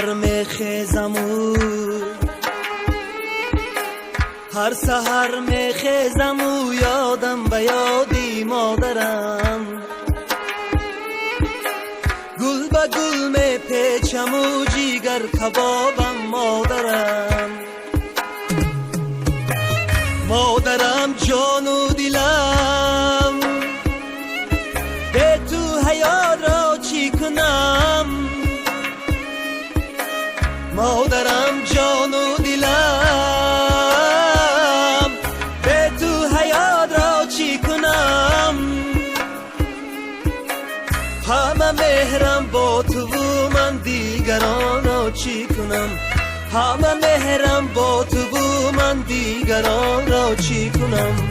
سحر میخیزم و هر سحر میخیزم و یادم به یادی مادرم، گل به گل میپیچم و جیگر کبابم مادرم. مادرم جان و دلم، به تو حیات را چی کنم؟ مادرم جان و دلم، به تو حیات را چی کنم؟ همه مهرم با تو و من دیگران را چی کنم؟ همه مهرم با تو و من دیگران را چی کنم؟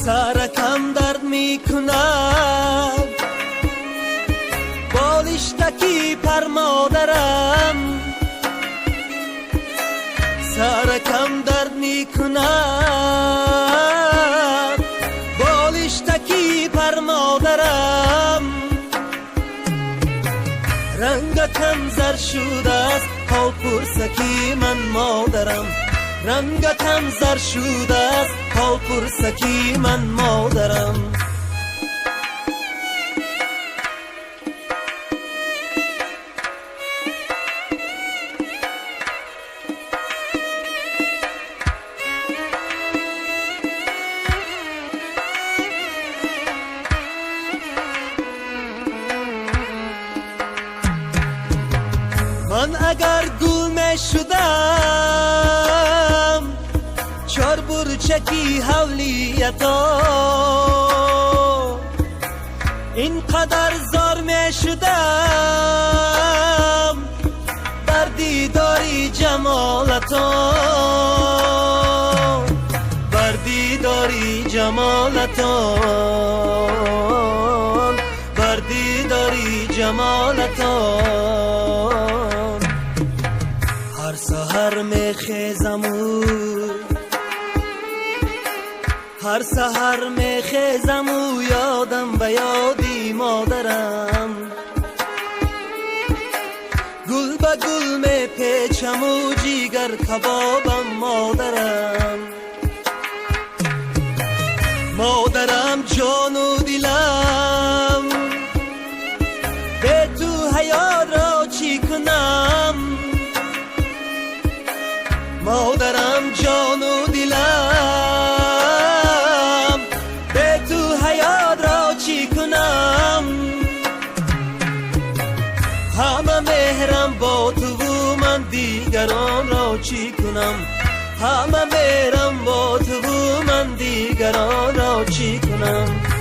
سرکم درد می کند بالشتکی پر مادرم، سرکم درد می کند بالشتکی پر مادرم. رنگتم زر شده است حال پرسکی من مادرم، رنگتم زر شده است حال پرسکی من مادرم. من اگر گل می شدم چار برچکی حولیتا، اینقدر زار می شدم بر دیداری جمالتا، بر دیداری جمالتا، بر دیداری جمالتا. هر سحر میخیزم و هر سحر میخیزم و یادم به یادی مادرم، گل به گل میپیچم و جیگر کبابم مادرم. مادرم جان و دلم، به تو حیات را چی کنم؟ مادرم جان و دلم، به تو حیات را چی کنم؟ همه مهرم با تو و من دیگران را چی کنم؟ همه مهرم با تو و من دیگران را چی کنم؟